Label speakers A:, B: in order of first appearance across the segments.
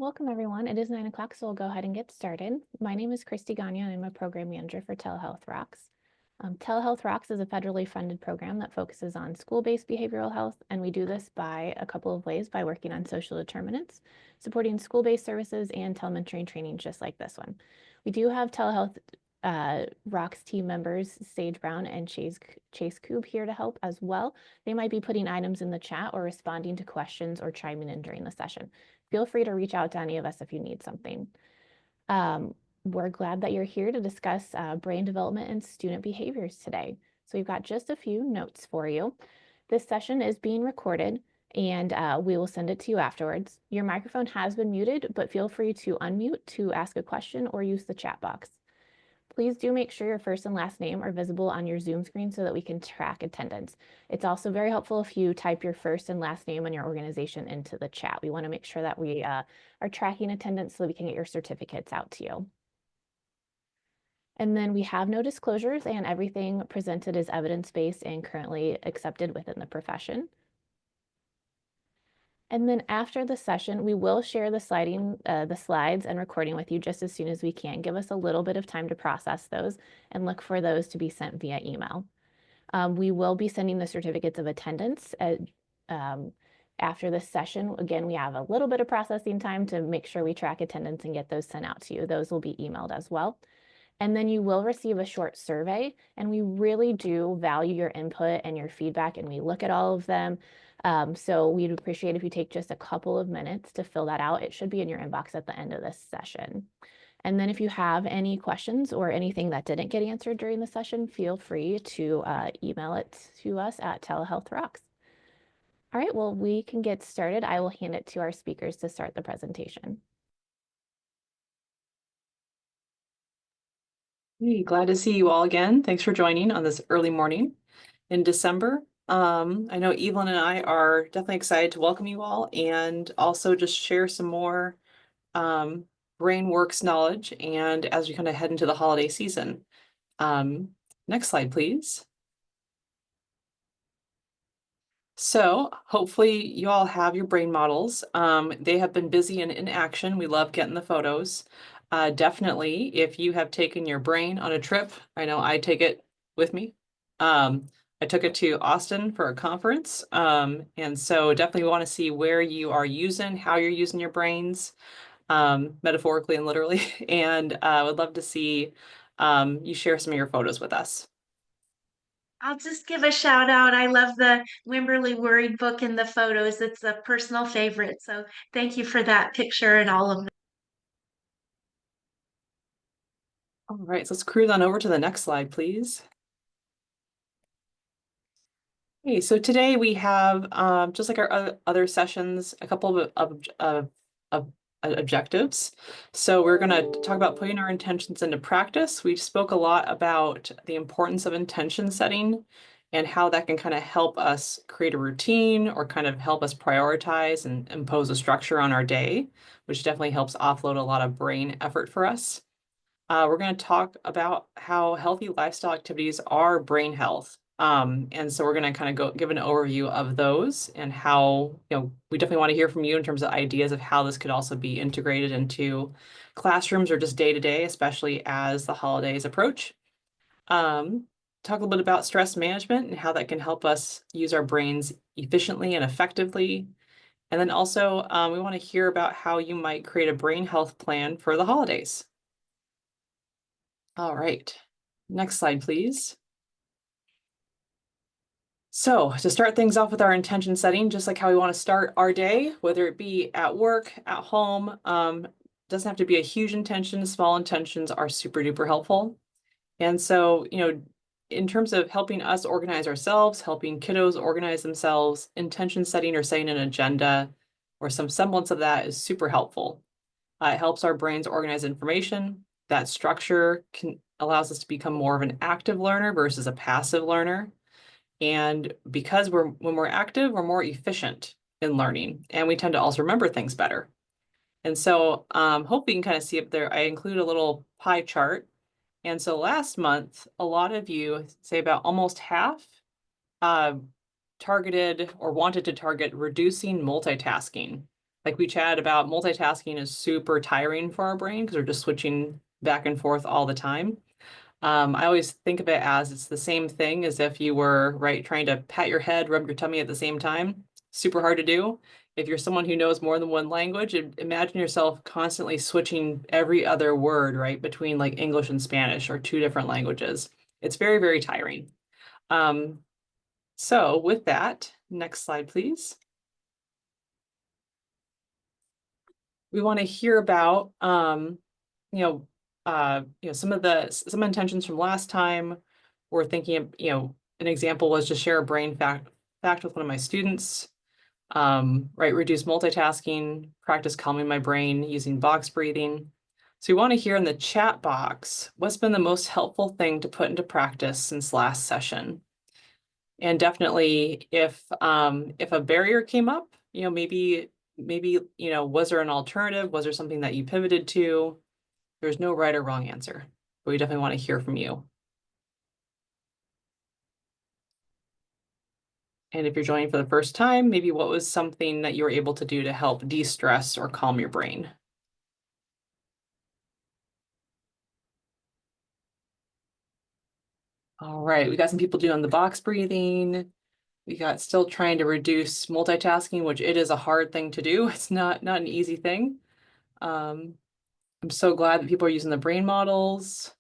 A: Welcome, everyone. It is 9 o'clock, so we'll go ahead and get started. My name is Christy Gagnon, and I'm a program manager for Telehealth Rocks. Telehealth Rocks is a federally funded program that focuses on school-based behavioral health, and we do this by a couple of ways, by working on social determinants, supporting school-based services, and telementoring training just like this one. We do have Telehealth Rocks team members, Sage Brown and Chase Koob, here to help as well. They might be putting items in the chat or responding to questions or chiming in during the session. Feel free to reach out to any of us if you need something. We're glad that you're here to discuss brain development and student behaviors today. So we've got just a few notes for you. This session is being recorded and we will send it to you afterwards. Your microphone has been muted, but feel free to unmute to ask a question or use the chat box. Please do make sure your first and last name are visible on your Zoom screen so that we can track attendance. It's also very helpful if you type your first and last name and your organization into the chat. We want to make sure that we are tracking attendance so that we can get your certificates out to you. And then we have no disclosures, and everything presented is evidence-based and currently accepted within the profession. And then after the session, we will share the slides and recording with you just as soon as we can. Give us a little bit of time to process those and look for those to be sent via email. We will be sending the certificates of attendance after this session. Again, we have a little bit of processing time to make sure we track attendance and get those sent out to you. Those will be emailed as well. And then you will receive a short survey, and we really do value your input and your feedback, and we look at all of them. So we'd appreciate if you take just a couple of minutes to fill that out. It should be in your inbox at the end of this session. And then if you have any questions or anything that didn't get answered during the session, feel free to email it to us at Telehealth Rocks. All right, well, we can get started. I will hand it to our speakers to start the presentation.
B: Hey, glad to see you all again. Thanks for joining on this early morning in December. I know Evelyn and I are definitely excited to welcome you all and also just share some more BrainWorks knowledge and as we kind of head into the holiday season. Next slide, please. So hopefully you all have your brain models. They have been busy and in action. We love getting the photos. Definitely, if you have taken your brain on a trip, I know I take it with me. I took it to Austin for a conference. And so definitely want to see where you are using, how you're using your brains, metaphorically and literally. And I would love to see you share some of your photos with us.
C: I'll just give a shout out. I love the Wimberly Worried book and the photos. It's a personal favorite. So thank you for that picture and all of them.
B: All right, so let's cruise on over to the next slide, please. Okay, so today we have, just like our other sessions, a couple of objectives. So we're going to talk about putting our intentions into practice. We spoke a lot about the importance of intention setting and how that can kind of help us create a routine or kind of help us prioritize and impose a structure on our day, which definitely helps offload a lot of brain effort for us. We're going to talk about how healthy lifestyle activities are brain health. And so we're going to kind of give an overview of those and how, we definitely want to hear from you in terms of ideas of how this could also be integrated into classrooms or just day to day, especially as the holidays approach. Talk a little bit about stress management and how that can help us use our brains efficiently and effectively. And then also we want to hear about how you might create a brain health plan for the holidays. All right, next slide, please. So to start things off with our intention setting, just like how we want to start our day, whether it be at work, at home, doesn't have to be a huge intention. Small intentions are super duper helpful. And so, in terms of helping us organize ourselves, helping kiddos organize themselves, intention setting or setting an agenda or some semblance of that is super helpful. It helps our brains organize information. That structure allows us to become more of an active learner versus a passive learner. And because when we're active, we're more efficient in learning, and we tend to also remember things better. And so hopefully you can kind of see up there, I include a little pie chart. And so last month, a lot of you, say about almost half, targeted or wanted to target reducing multitasking. like we chatted about, multitasking is super tiring for our brain because we're just switching back and forth all the time. I always think of it as it's the same thing as if you were, right, trying to pat your head, rub your tummy at the same time. Super hard to do. If you're someone who knows more than one language, imagine yourself constantly switching every other word, right, between like English and Spanish or two different languages. It's very, very tiring. So with that, next slide, please. We want to hear about, some intentions from last time. We're thinking of, an example was to share a brain fact with one of my students. Right, reduce multitasking, practice calming my brain using box breathing. So we want to hear in the chat box, what's been the most helpful thing to put into practice since last session? And definitely if a barrier came up, maybe, was there an alternative? Was there something that you pivoted to? There's no right or wrong answer, but we definitely want to hear from you. And if you're joining for the first time, maybe what was something that you were able to do to help de-stress or calm your brain? All right, we got some people doing the box breathing. We got still trying to reduce multitasking, which it is a hard thing to do. It's not an easy thing. I'm so glad that people are using the brain models,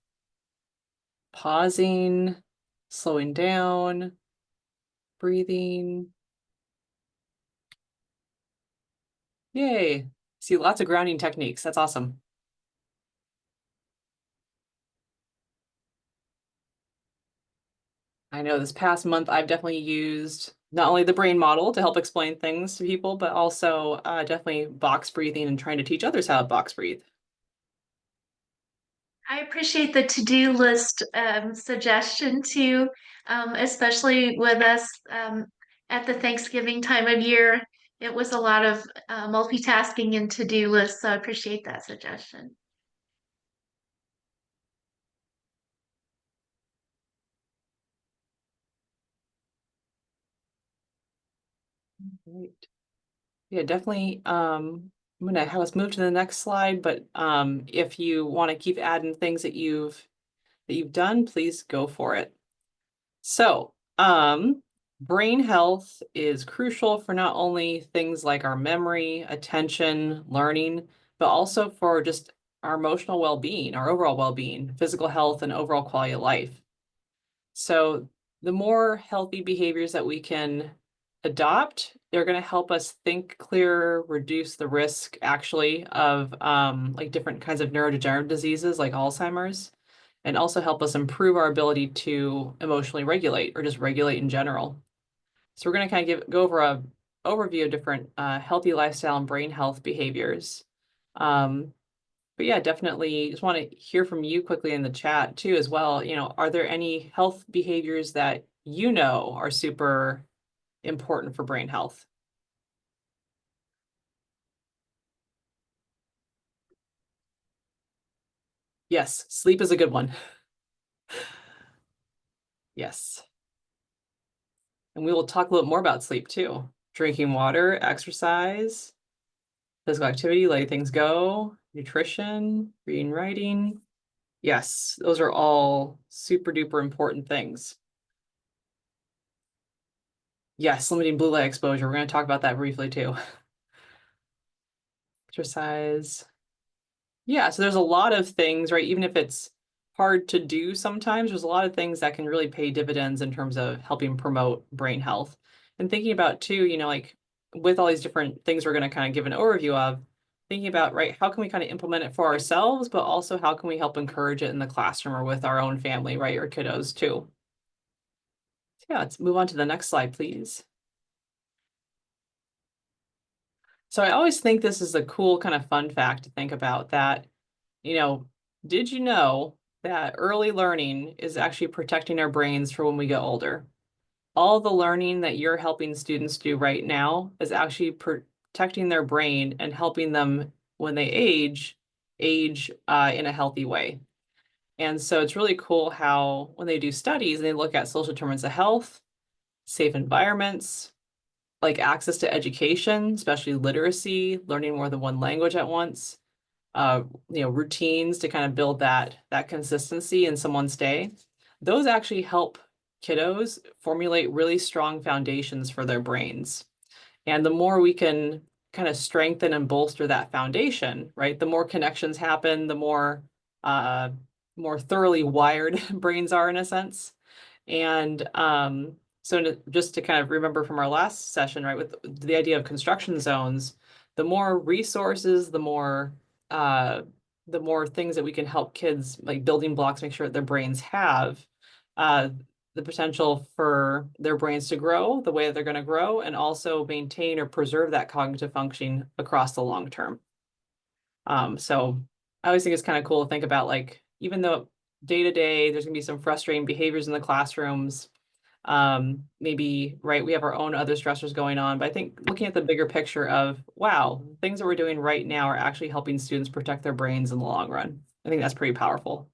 B: pausing, slowing down, breathing. Yay. See lots of grounding techniques. That's awesome. I know this past month I've definitely used not only the brain model to help explain things to people, but also definitely box breathing and trying to teach others how to box breathe.
C: I appreciate the to-do list suggestion too, especially with us at the Thanksgiving time of year. It was a lot of multitasking and to-do lists, so I appreciate that suggestion.
B: Right. Yeah, definitely. I'm gonna have us move to the next slide, but if you want to keep adding things that you've done, please go for it. So, brain health is crucial for not only things like our memory, attention, learning, but also for just our emotional well-being, our overall well-being, physical health, and overall quality of life. So the more healthy behaviors that we can adopt, they're going to help us think clearer, reduce the risk actually of like different kinds of neurodegenerative diseases like Alzheimer's, and also help us improve our ability to emotionally regulate or just regulate in general. So we're going to kind of go over a overview of different healthy lifestyle and brain health behaviors. But yeah, definitely just want to hear from you quickly in the chat too as well. Are there any health behaviors that are super important for brain health? Yes, sleep is a good one. Yes. And we will talk a little more about sleep too. Drinking water, exercise, physical activity, letting things go, nutrition, reading, writing. Yes, those are all super duper important things. Yes, limiting blue light exposure. We're going to talk about that briefly too. Exercise. Yeah, so there's a lot of things, right? Even if it's hard to do sometimes, there's a lot of things that can really pay dividends in terms of helping promote brain health. And thinking about too, like with all these different things we're going to kind of give an overview of, thinking about, right, how can we kind of implement it for ourselves, but also how can we help encourage it in the classroom or with our own family, right, or kiddos too. So yeah, let's move on to the next slide, please. So I always think this is a cool kind of fun fact to think about that, did you know that early learning is actually protecting our brains for when we get older? All the learning that you're helping students do right now is actually protecting their brain and helping them when they age in a healthy way. And so it's really cool how when they do studies and they look at social determinants of health, safe environments, like access to education, especially literacy, learning more than one language at once, routines to kind of build that consistency in someone's day. Those actually help kiddos formulate really strong foundations for their brains. And the more we can kind of strengthen and bolster that foundation, right? The more connections happen, the more thoroughly wired brains are in a sense. And so just to kind of remember from our last session, right, with the idea of construction zones, the more resources, the more things that we can help kids, like building blocks, make sure that their brains have, the potential for their brains to grow the way that they're going to grow and also maintain or preserve that cognitive functioning across the long term. So I always think it's kind of cool to think about, like, even though day to day there's going to be some frustrating behaviors in the classrooms, maybe, right, we have our own other stressors going on, but I think looking at the bigger picture of, wow, things that we're doing right now are actually helping students protect their brains in the long run. I think that's pretty powerful.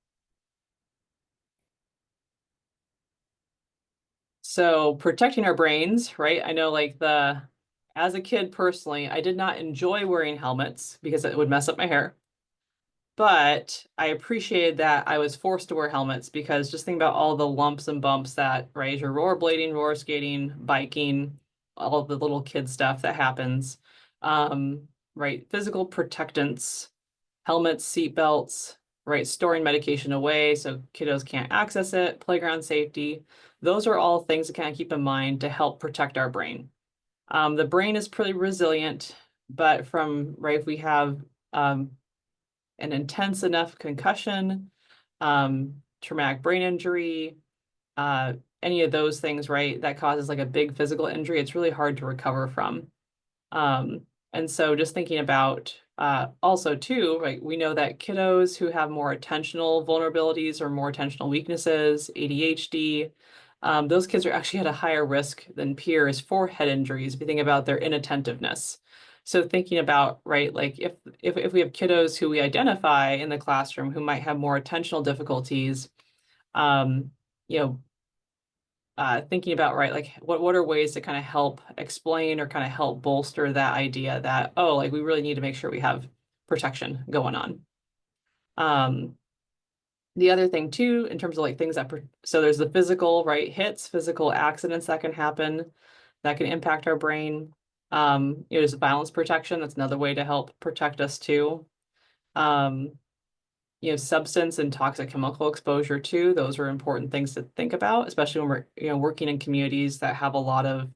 B: So protecting our brains, right? I know, like, as a kid personally, I did not enjoy wearing helmets because it would mess up my hair. But I appreciated that I was forced to wear helmets because just think about all the lumps and bumps that, right, as you're rollerblading, roller skating, biking, all the little kid stuff that happens. Right, physical protectants, helmets, seat belts, right, storing medication away so kiddos can't access it, playground safety. Those are all things to kind of keep in mind to help protect our brain. The brain is pretty resilient, but if we have an intense enough concussion, traumatic brain injury, any of those things, right, that causes like a big physical injury, it's really hard to recover from. And so just thinking about also too, right, we know that kiddos who have more attentional vulnerabilities or more attentional weaknesses, ADHD, those kids are actually at a higher risk than peers for head injuries if you think about their inattentiveness. So thinking about, right, like if we have kiddos who we identify in the classroom who might have more attentional difficulties, um, you know, thinking about, right, like what are ways to kind of help explain or kind of help bolster that idea that, oh, like we really need to make sure we have protection going on. The other thing too, in terms of like things that, so there's the physical, right, hits, physical accidents that can happen, that can impact our brain. There's violence protection. That's another way to help protect us too. Substance and toxic chemical exposure too. Those are important things to think about, especially when we're, working in communities that have a lot of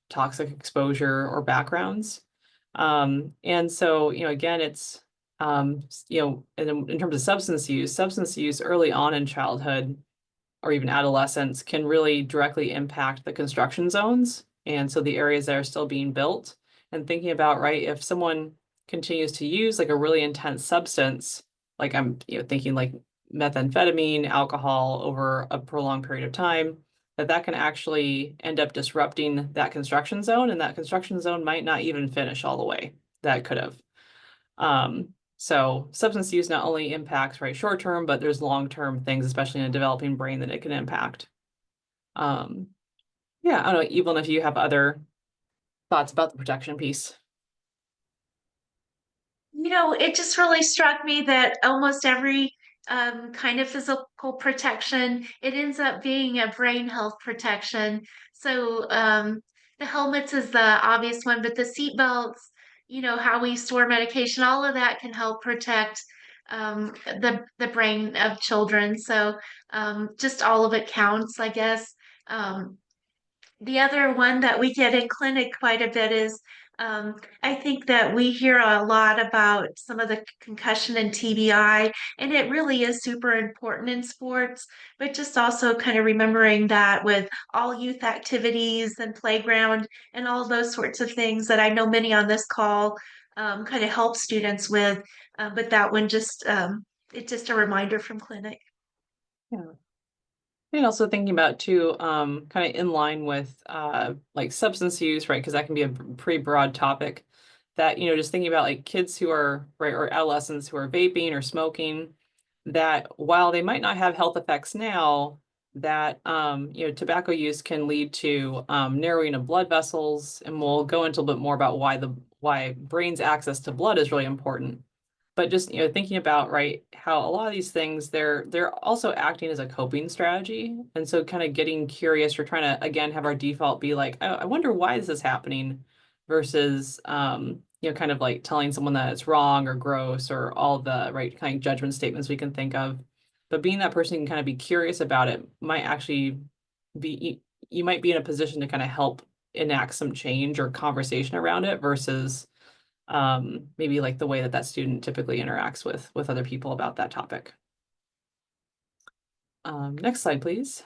B: toxic exposure or backgrounds. And so, again, it's, in terms of substance use early on in childhood or even adolescence can really directly impact the construction zones. And so the areas that are still being built, and thinking about, right, if someone continues to use like a really intense substance, like I'm thinking like methamphetamine, alcohol over a prolonged period of time, that can actually end up disrupting that construction zone, and that construction zone might not even finish all the way that it could have. So substance use not only impacts, right, short term, but there's long-term things, especially in a developing brain, that it can impact. Yeah, I don't know, Evelyn, if you have other thoughts about the protection piece.
C: It just really struck me that almost every kind of physical protection, it ends up being a brain health protection. So the helmets is the obvious one, but the seat belts, how we store medication, all of that can help protect the brain of children. So just all of it counts, I guess. The other one that we get in clinic quite a bit is I think that we hear a lot about some of the concussion and TBI, and it really is super important in sports, but just also kind of remembering that with all youth activities and playground and all those sorts of things that I know many on this call kind of help students with, but that one it's just a reminder from clinic.
B: Yeah. And also thinking about too, kind of in line with like substance use, right? Because that can be a pretty broad topic. That, just thinking about like kids who are, right, or adolescents who are vaping or smoking, that while they might not have health effects now, that tobacco use can lead to narrowing of blood vessels, and we'll go into a bit more about why brain's access to blood is really important. But just thinking about how a lot of these things they're also acting as a coping strategy, and so kind of getting curious, we're trying to again have our default be like, I wonder why this is happening, versus kind of like telling someone that it's wrong or gross or all the kind of judgment statements we can think of. But being that person can kind of be curious about it might actually be, you might be in a position to kind of help enact some change or conversation around it, versus maybe like the way that that student typically interacts with other people about that topic. Next slide, please.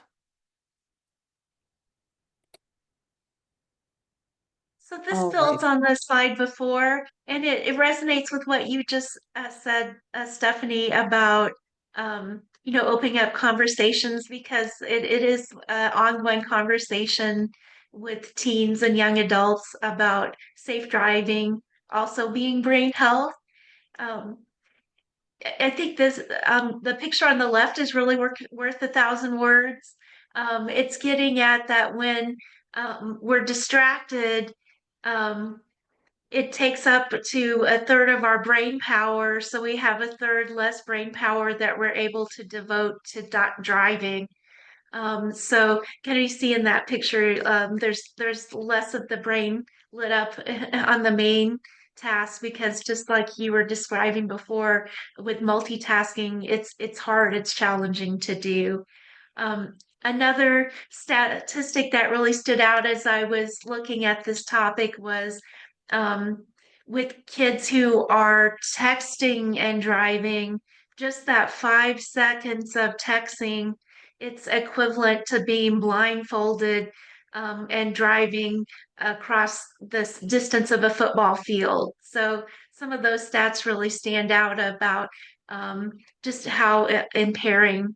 C: So this builds on the slide before, and it resonates with what you just said, Stephanie, about opening up conversations, because it is ongoing conversation with teens and young adults about safe driving, also being brain health. I think the picture on the left is really worth 1,000 words. It's getting at that when we're distracted, it takes up to a third of our brain power. So we have a third less brain power that we're able to devote to driving. So can you see in that picture, there's less of the brain lit up on the main task, because just like you were describing before with multitasking, it's hard, it's challenging to do. Another statistic that really stood out as I was looking at this topic was with kids who are texting and driving, just that 5 seconds of texting, it's equivalent to being blindfolded and driving across this distance of a football field. So some of those stats really stand out about just how impairing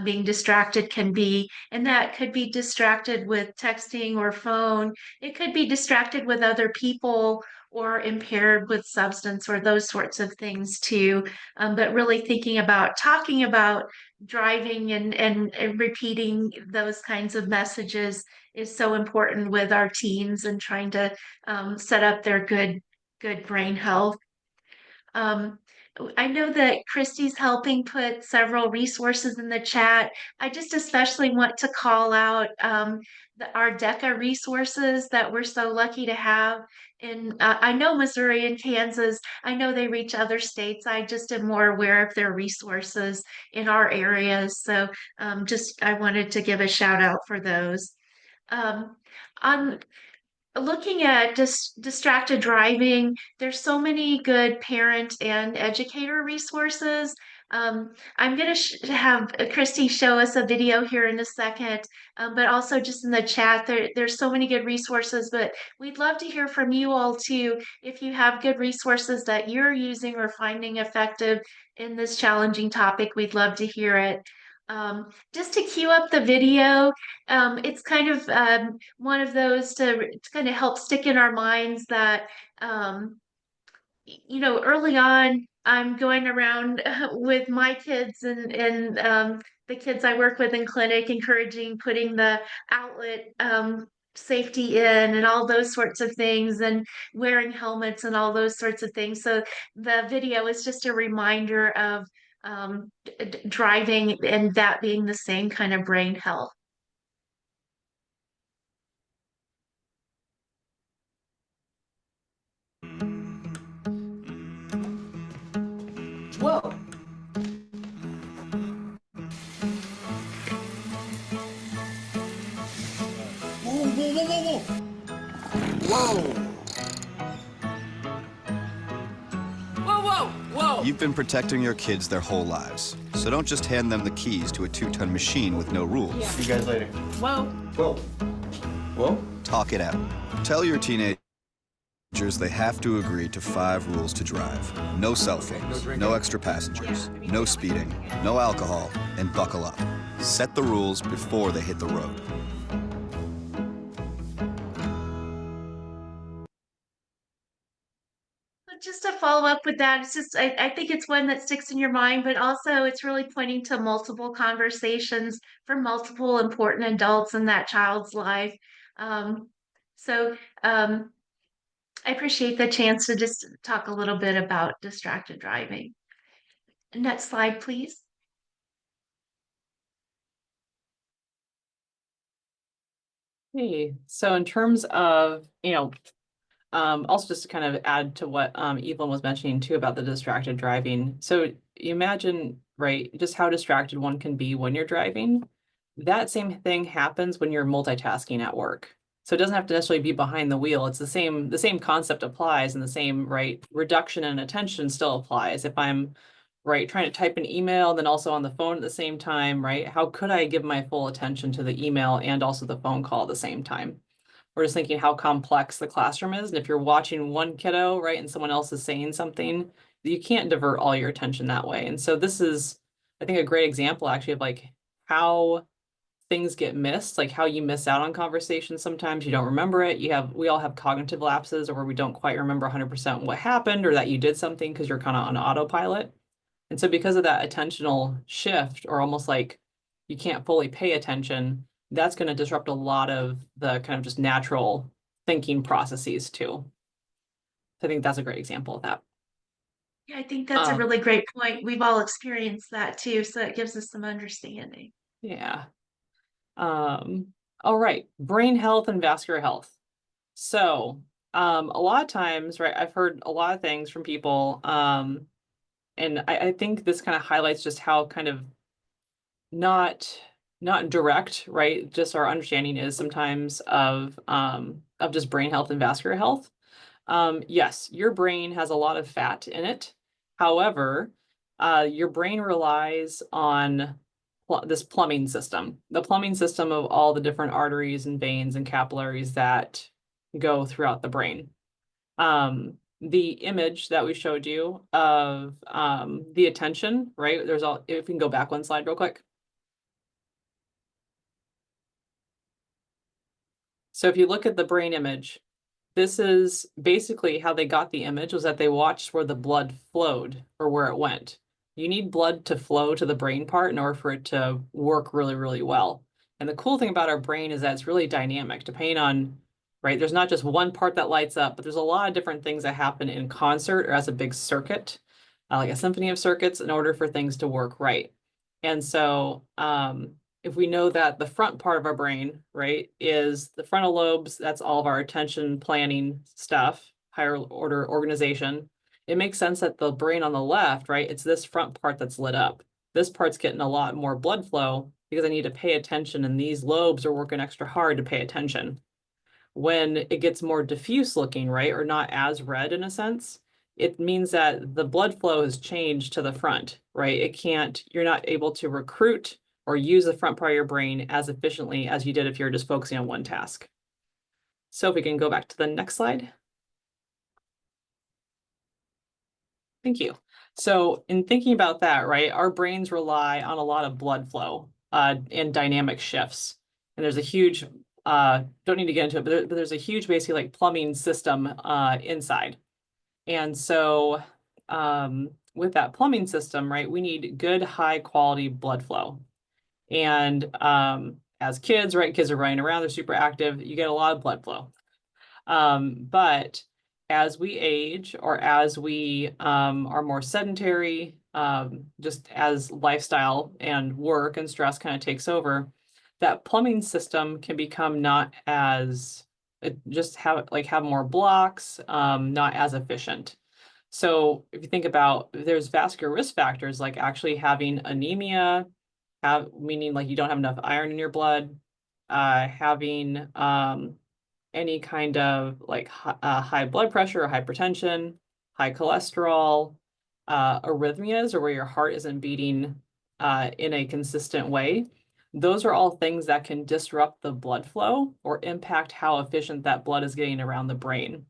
C: being distracted can be. And that could be distracted with texting or phone. It could be distracted with other people or impaired with substance or those sorts of things too. But really thinking about talking about driving and repeating those kinds of messages is so important with our teens and trying to set up their good brain health. I know that Christy's helping put several resources in the chat. I just especially want to call out our DECA resources that we're so lucky to have. In I know Missouri and Kansas, I know they reach other states. I just am more aware of their resources in our areas. So I wanted to give a shout out for those. On looking at distracted driving, there's so many good parent and educator resources. I'm going to have Christy show us a video here in a second, but also just in the chat, there's so many good resources, but we'd love to hear from you all too. If you have good resources that you're using or finding effective in this challenging topic, we'd love to hear it. Just to cue up the video, it's kind of one of those to kind of help stick in our minds that, early on, I'm going around with my kids and the kids I work with in clinic, encouraging putting the outlet safety in and all those sorts of things, and wearing helmets and all those sorts of things. So the video is just a reminder of driving and that being the same kind of brain health.
D: Whoa. Whoa!
E: You've been protecting your kids their whole lives, so don't just hand them the keys to a 2-ton machine with no rules.
D: Yeah. See you guys later.
A: Whoa.
D: Whoa. Whoa.
E: Talk it out. Tell your teenagers they have to agree to 5 rules to drive. No cell phones, no extra passengers, no speeding, no alcohol, and buckle up. Set the rules before they hit the road.
C: Just to follow follow up with that. It's just, I think it's one that sticks in your mind, but also it's really pointing to multiple conversations for multiple important adults in that child's life. So I appreciate the chance to just talk a little bit about distracted driving. Next slide, please.
B: Hey, so in terms of, also just to kind of add to what Evelyn was mentioning too about the distracted driving. So you imagine, right, just how distracted one can be when you're driving. That same thing happens when you're multitasking at work. So it doesn't have to necessarily be behind the wheel. It's the same concept applies, and the same, right, reduction in attention still applies. If I'm right trying to type an email, then also on the phone at the same time, right? How could I give my full attention to the email and also the phone call at the same time? We're just thinking how complex the classroom is. And if you're watching one kiddo, right, and someone else is saying something, you can't divert all your attention that way. And so this is, I think, a great example actually of like how things get missed, like how you miss out on conversations. Sometimes you don't remember it. We all have cognitive lapses, or where we don't quite remember 100% what happened, or that you did something because you're kind of on autopilot. And so because of that attentional shift, or almost like you can't fully pay attention, that's going to disrupt a lot of the kind of just natural thinking processes too. So I think that's a great example of that.
C: Yeah, I think that's a really great point. We've all experienced that too, so it gives us some understanding.
B: Yeah. All right, brain health and vascular health. So a lot of times, right, I've heard a lot of things from people, and I think this kind of highlights just how kind of not direct, right? Just our understanding is sometimes of just brain health and vascular health. Yes, your brain has a lot of fat in it. However, your brain relies on this plumbing system, the plumbing system of all the different arteries and veins and capillaries that go throughout the brain. The image that we showed you of the attention, right? There's all, if we can go back one slide real quick. So if you look at the brain image, this is basically how they got the image, was that they watched where the blood flowed or where it went. You need blood to flow to the brain part in order for it to work really, really well. And the cool thing about our brain is that it's really dynamic, depending on, right? There's not just one part that lights up, but there's a lot of different things that happen in concert or as a big circuit, like a symphony of circuits, in order for things to work right. And so if we know that the front part of our brain, right, is the frontal lobes, that's all of our attention planning stuff, higher order organization, it makes sense that the brain on the left, right, it's this front part that's lit up. This part's getting a lot more blood flow because I need to pay attention, and these lobes are working extra hard to pay attention. When it gets more diffuse looking, right, or not as red in a sense, it means that the blood flow has changed to the front, right? You're not able to recruit or use the front part of your brain as efficiently as you did if you're just focusing on one task. So if we can go back to the next slide. Thank you. So in thinking about that, right, our brains rely on a lot of blood flow and dynamic shifts. And there's a huge, don't need to get into it, but there's a huge basically like plumbing system inside. And so with that plumbing system, right, we need good, high quality blood flow. And as kids, right, kids are running around, they're super active, you get a lot of blood flow. But as we age, or as we are more sedentary, just as lifestyle and work and stress kind of takes over, that plumbing system can become not as, just have more blocks, not as efficient. So if you think about, there's vascular risk factors like actually having anemia, meaning like you don't have enough iron in your blood, having any kind of like high blood pressure or hypertension, high cholesterol, arrhythmias, or where your heart isn't beating in a consistent way. Those are all things that can disrupt the blood flow or impact how efficient that blood is getting around the brain.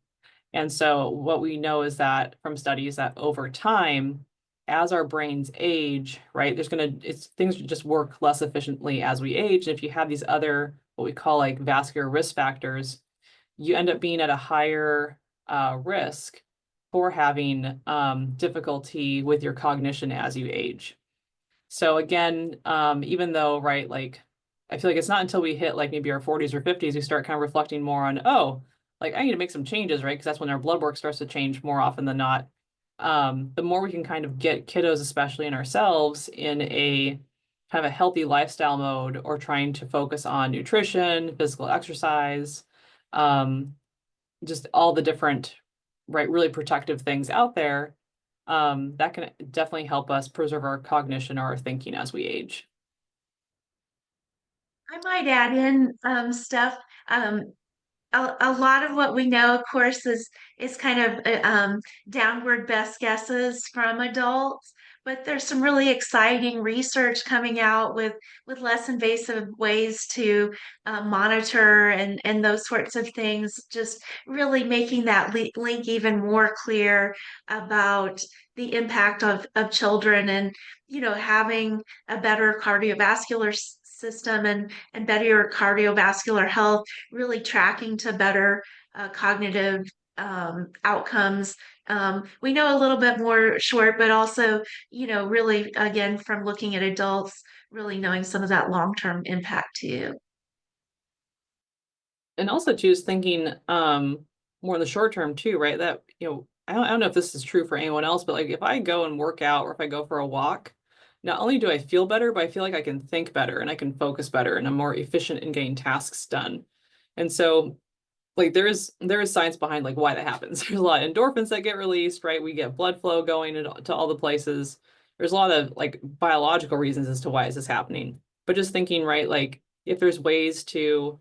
B: And so what we know is that from studies that over time, as our brains age, right, things just work less efficiently as we age. And if you have these other, what we call like vascular risk factors, you end up being at a higher risk for having difficulty with your cognition as you age. So again, even though, right, like I feel like it's not until we hit like maybe our 40s or 50s, we start kind of reflecting more on, oh, like I need to make some changes, right? Because that's when our blood work starts to change more often than not. The more we can kind of get kiddos, especially in ourselves, in a kind of a healthy lifestyle mode, or trying to focus on nutrition, physical exercise, just all the different, right, really protective things out there, that can definitely help us preserve our cognition or our thinking as we age.
C: I might add in stuff. Um, a lot of what we know, of course, is kind of downward best guesses from adults, but there's some really exciting research coming out with less invasive ways to monitor and those sorts of things, just really making that link even more clear about the impact of children and having a better cardiovascular system and better cardiovascular health really tracking to better cognitive outcomes. We know a little bit more short, but also, really, again, from looking at adults, really knowing some of that long-term impact too.
B: And also just thinking more in the short term too, right? That, I don't know if this is true for anyone else, but like if I go and work out or if I go for a walk, not only do I feel better, but I feel like I can think better and I can focus better and I'm more efficient in getting tasks done. And so like there is science behind like why that happens. There's a lot of endorphins that get released, right? We get blood flow going to all the places. There's a lot of like biological reasons as to why is this happening. But just thinking, right, like if there's ways to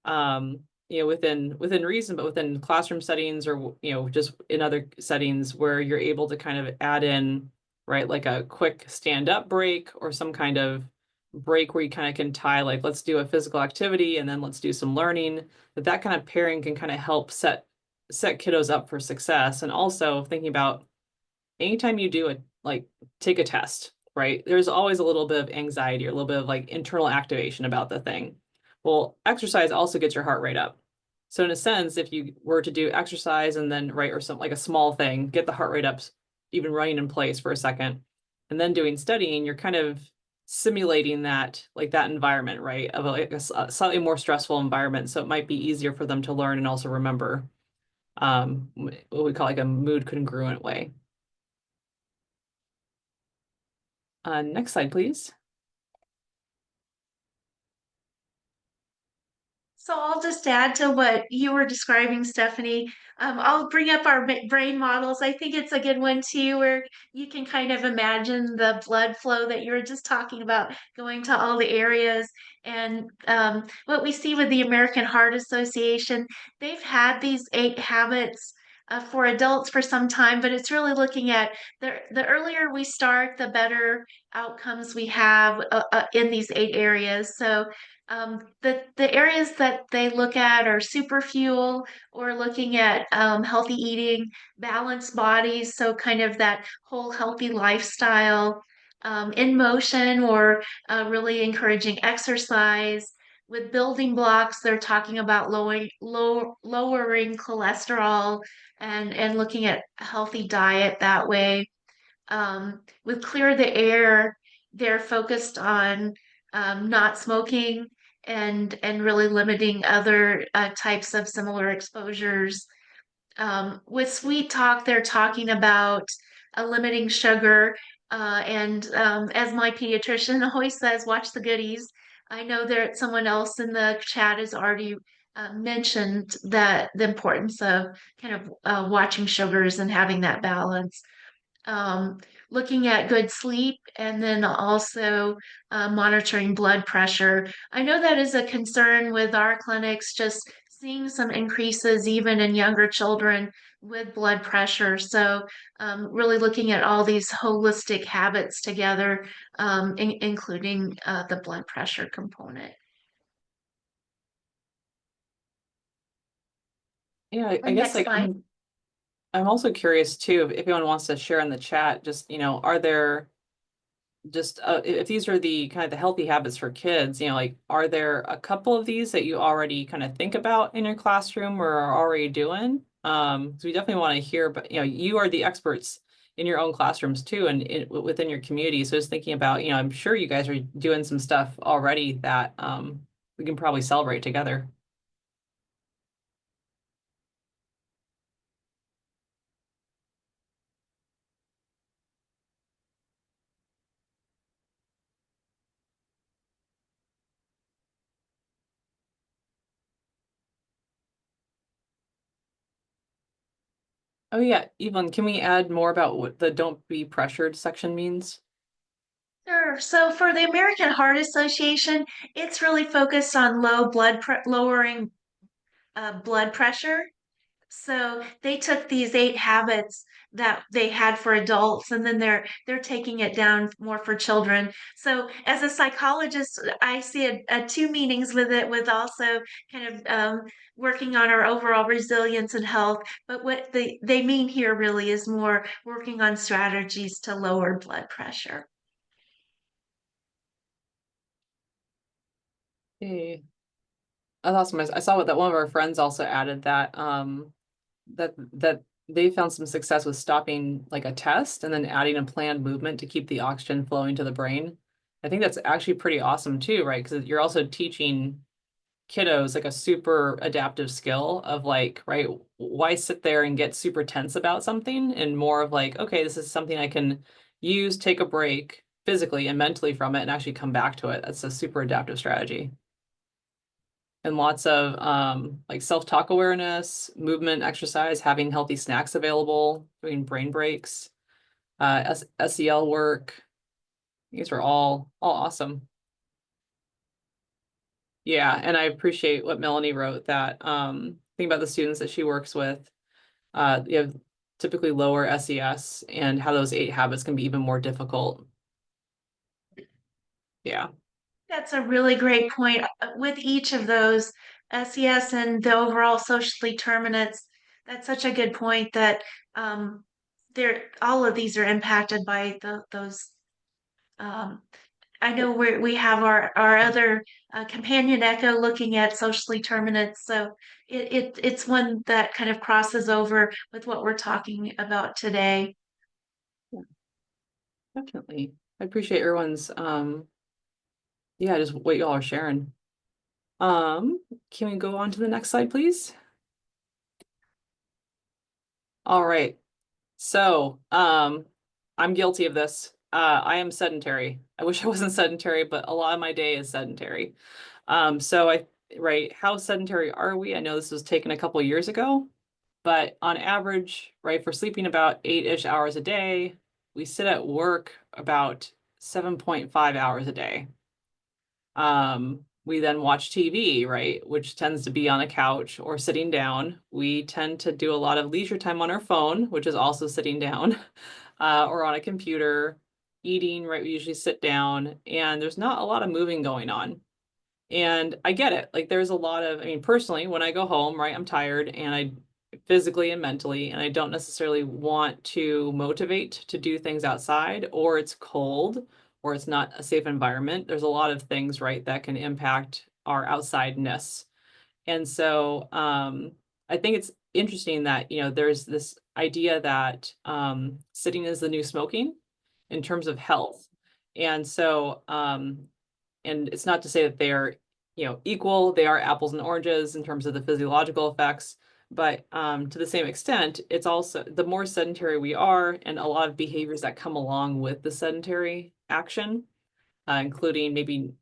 B: within reason, but within classroom settings or just in other settings where you're able to kind of add in, right, like a quick stand up break or some kind of break where you kind of can tie like let's do a physical activity and then let's do some learning, that kind of pairing can kind of help set kiddos up for success. And also thinking about anytime you do it, like take a test, right, there's always a little bit of anxiety or a little bit of like internal activation about the thing. Well, exercise also gets your heart rate up. So in a sense, if you were to do exercise and then right or something like a small thing, get the heart rate up, even running in place for a second, and then doing studying, you're kind of simulating that like that environment, right, of like a slightly more stressful environment. So it might be easier for them to learn and also remember what we call like a mood congruent way. Next slide, please.
C: So I'll just add to what you were describing, Stephanie. I'll bring up our brain models. I think it's a good one too, where you can kind of imagine the blood flow that you were just talking about going to all the areas. And what we see with the American Heart Association, they've had these 8 habits for adults for some time, but it's really looking at the earlier we start, the better outcomes we have in these 8 areas. So the areas that they look at are super fuel or looking at healthy eating, balanced bodies, so kind of that whole healthy lifestyle, in motion or really encouraging exercise. With building blocks, they're talking about lowering cholesterol and looking at a healthy diet that way. With Clear the Air, they're focused on not smoking and really limiting other types of similar exposures. With Sweet Talk, they're talking about limiting sugar. And as my pediatrician always says, watch the goodies. I know that someone else in the chat has already mentioned that the importance of kind of watching sugars and having that balance. um, Looking at good sleep and then also monitoring blood pressure. I know that is a concern with our clinics, just seeing some increases even in younger children with blood pressure. So, really looking at all these holistic habits together, including the blood pressure component.
B: Yeah, I
C: And
B: guess
C: next
B: like
C: slide.
B: I'm also curious too, if anyone wants to share in the chat, just, are there just, if these are the kind of the healthy habits for kids, like, are there a couple of these that you already kind of think about in your classroom or are already doing? So we definitely want to hear, but you are the experts in your own classrooms too, and within your community. So just thinking about, I'm sure you guys are doing some stuff already that we can probably celebrate together. Oh yeah, Evelyn, can we add more about what the don't be pressured section means?
C: Sure. So for the American Heart Association, it's really focused on lowering blood pressure. So they took these 8 habits that they had for adults, and then they're taking it down more for children. So as a psychologist, I see two meanings with it, with also kind of working on our overall resilience and health. But what they mean here really is more working on strategies to lower blood pressure.
B: Hey, that's awesome. I saw that one of our friends also added that that they found some success with stopping like a test and then adding a planned movement to keep the oxygen flowing to the brain. I think that's actually pretty awesome too, right? Because you're also teaching kiddos like a super adaptive skill of like, right, why sit there and get super tense about something, and more of like, okay, this is something I can use, take a break physically and mentally from it and actually come back to it. That's a super adaptive strategy. And lots of like self-talk awareness, movement, exercise, having healthy snacks available, doing brain breaks, SEL work. These are all awesome. Yeah, and I appreciate what Melanie wrote, that think about the students that she works with. You have typically lower SES, and how those 8 habits can be even more difficult. Yeah.
C: That's a really great point. With each of those, SES and the overall social determinants, that's such a good point that all of these are impacted by those. Um, I know we have our other companion echo looking at social determinants, so it's one that kind of crosses over with what we're talking about today.
B: Yeah, definitely. I appreciate everyone's yeah, just what y'all are sharing. Can we go on to the next slide, please? All right. So, I'm guilty of this. I am sedentary. I wish I wasn't sedentary, but a lot of my day is sedentary. Right, how sedentary are we? I know this was taken a couple years ago, but on average, right, for sleeping about 8-ish hours a day, we sit at work about 7.5 hours a day. We then watch TV, right, which tends to be on a couch or sitting down. We tend to do a lot of leisure time on our phone, which is also sitting down, or on a computer. Eating, right, we usually sit down, and there's not a lot of moving going on. And I get it. Like there's a lot of, I mean, personally, when I go home, right, I'm tired, and I physically and mentally, and I don't necessarily want to motivate to do things outside, or it's cold, or it's not a safe environment. There's a lot of things, right, that can impact our outsideness. And so I think it's interesting that, there's this idea that sitting is the new smoking in terms of health. And so and it's not to say that they are, equal. They are apples and oranges in terms of the physiological effects, but to the same extent, it's also the more sedentary we are, and a lot of behaviors that come along with the sedentary action, including maybe,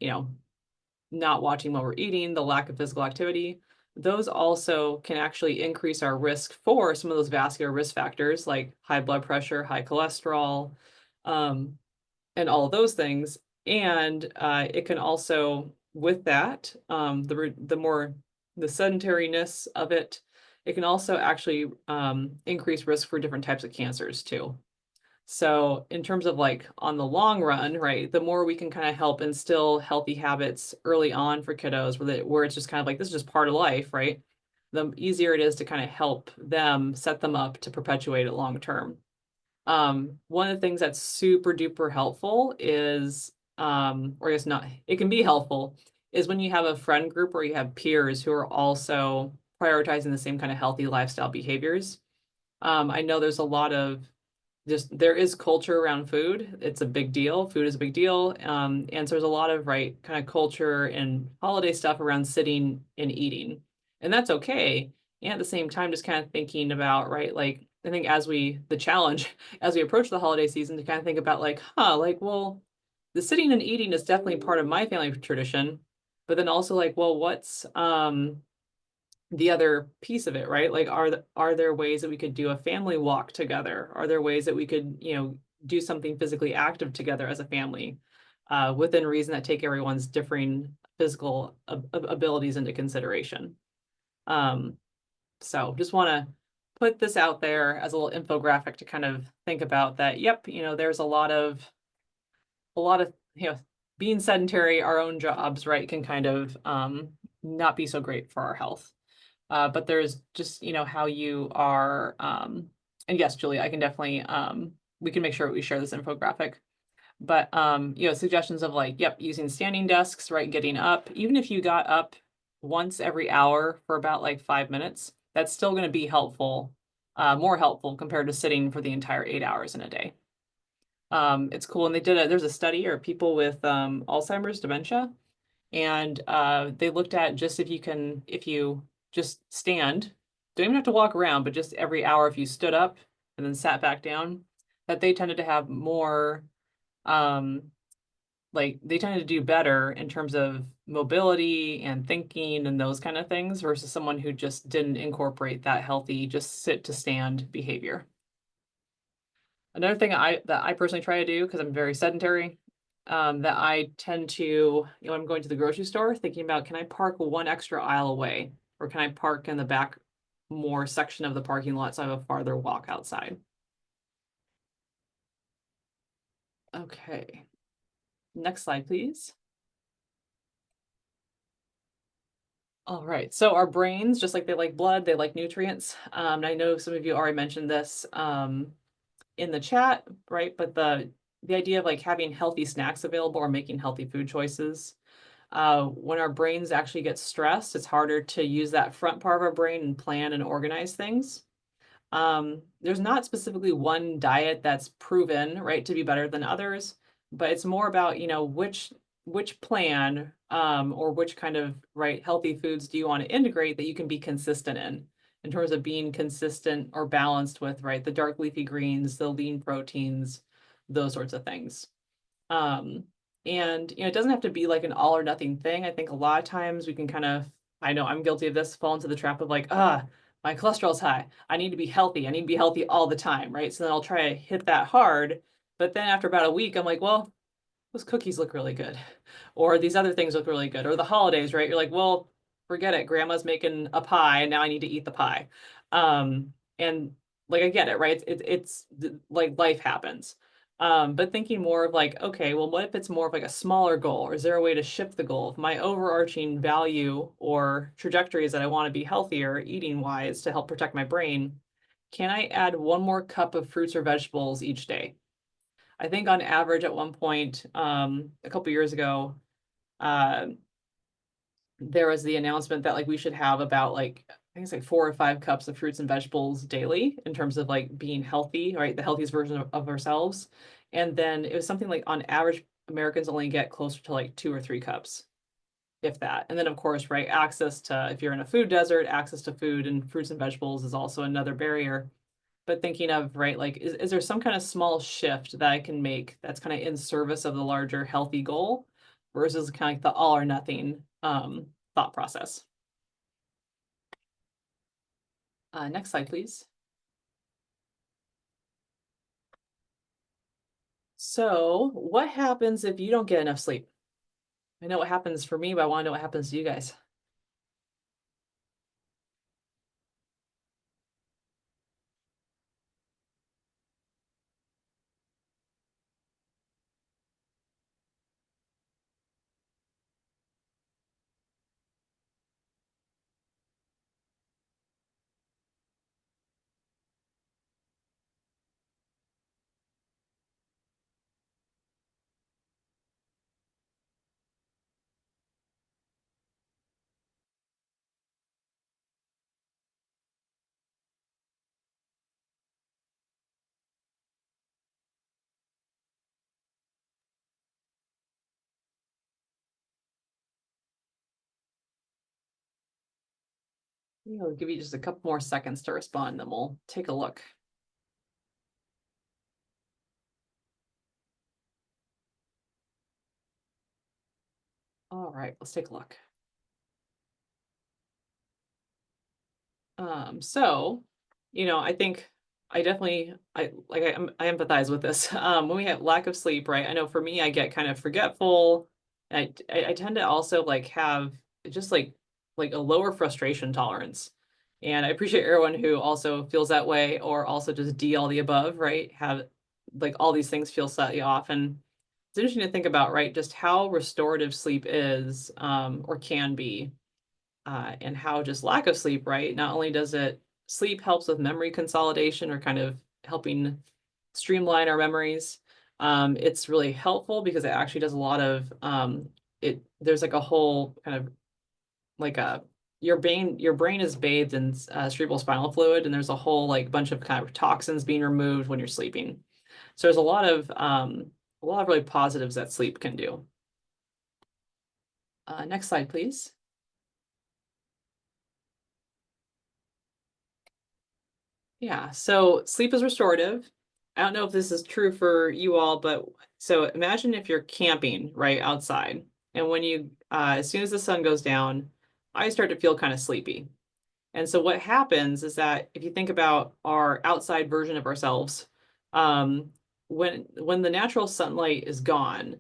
B: not watching while we're eating, the lack of physical activity, those also can actually increase our risk for some of those vascular risk factors like high blood pressure, high cholesterol, and all of those things. And it can also, with that, the sedentariness of it, it can also actually increase risk for different types of cancers too. So in terms of like on the long run, right, the more we can kind of help instill healthy habits early on for kiddos, where it's just kind of like, this is just part of life, right? The easier it is to kind of help them set them up to perpetuate it long term. One of the things that's super duper helpful is, or I guess not, it can be helpful, is when you have a friend group or you have peers who are also prioritizing the same kind of healthy lifestyle behaviors. I know there's a lot of there is culture around food. It's a big deal. Food is a big deal. And so there's a lot of kind of culture and holiday stuff around sitting and eating. And that's okay. And at the same time, just kind of thinking about, like, I think the challenge as we approach the holiday season to kind of think about well, the sitting and eating is definitely part of my family tradition. But then also well, what's the other piece of it, right? Like, are there ways that we could do a family walk together? Are there ways that we could, do something physically active together as a family, within reason that take everyone's differing physical abilities into consideration? So just want to put this out there as a little infographic to kind of think about that. Yep, there's a lot of, being sedentary, our own jobs, right, can kind of not be so great for our health. But there's just, how you are, and yes, Julia, I can definitely, we can make sure we share this infographic. But, suggestions of yep, using standing desks, right, getting up, even if you got up once every hour for about 5 minutes, that's still going to be helpful, more helpful compared to sitting for the entire 8 hours in a day. It's cool. And there's a study or people with Alzheimer's dementia. And they looked at just if you just stand, don't even have to walk around, but just every hour, if you stood up and then sat back down, that they tended to have more, they tended to do better in terms of mobility and thinking and those kind of things versus someone who just didn't incorporate that healthy, just sit to stand behavior. Another thing that I personally try to do, because I'm very sedentary, that I tend to, I'm going to the grocery store thinking about, can I park one extra aisle away? Or can I park in the back more section of the parking lot so I have a farther walk outside? Okay. Next slide, please. All right, so our brains, just like they like blood, they like nutrients. I know some of you already mentioned this in the chat, right? But the idea of having healthy snacks available or making healthy food choices. When our brains actually get stressed, it's harder to use that front part of our brain and plan and organize things. There's not specifically one diet that's proven, right, to be better than others, but it's more about, which plan or which kind of healthy foods do you want to integrate that you can be consistent in terms of being consistent or balanced with the dark leafy greens, the lean proteins, those sorts of things. And it doesn't have to be an all or nothing thing. I think a lot of times we can kind of, I know I'm guilty of this, fall into the trap of my cholesterol's high. I need to be healthy. I need to be healthy all the time, right? So then I'll try to hit that hard. But then after about a week, I'm like, well, those cookies look really good. Or these other things look really good. Or the holidays, right? You're like, well, forget it. Grandma's making a pie and now I need to eat the pie. And I get it, right? It's life happens. But thinking more of okay, well, what if it's more of a smaller goal? Or is there a way to shift the goal? If my overarching value or trajectory is that I want to be healthier eating wise to help protect my brain, can I add one more cup of fruits or vegetables each day? I think on average at one point, a couple years ago, there was the announcement that we should have about I think it's 4 or 5 cups of fruits and vegetables daily in terms of being healthy, right? The healthiest version of ourselves. And then it was something on average, Americans only get closer to 2 or 3 cups, if that. And then of course, right, access to, if you're in a food desert, access to food and fruits and vegetables is also another barrier. But thinking of, right, is there some kind of small shift that I can make that's kind of in service of the larger healthy goal versus kind of the all or nothing thought process? Next slide, please. So what happens if you don't get enough sleep? I know what happens for me, but I want to know what happens to you guys. I'll give you just a couple more seconds to respond, then we'll take a look. All right, let's take a look. So, I think I definitely, I empathize with this. When we have lack of sleep, right? I know for me, I get kind of forgetful. I tend to also like have just like a lower frustration tolerance. And I appreciate everyone who also feels that way, or also just D all the above, right? Have like all these things feel slightly off. And it's interesting to think about, right? Just how restorative sleep is, or can be, and how just lack of sleep, right? Not only does sleep helps with memory consolidation or kind of helping streamline our memories. It's really helpful because it actually does a lot of there's like a whole kind of like your brain is bathed in cerebral spinal fluid, and there's a whole like bunch of kind of toxins being removed when you're sleeping. So there's a lot of really positives that sleep can do. Next slide, please. Yeah, so sleep is restorative. I don't know if this is true for you all, but so imagine if you're camping right outside, and when as soon as the sun goes down, I start to feel kind of sleepy. And so what happens is that if you think about our outside version of ourselves, um, when the natural sunlight is gone,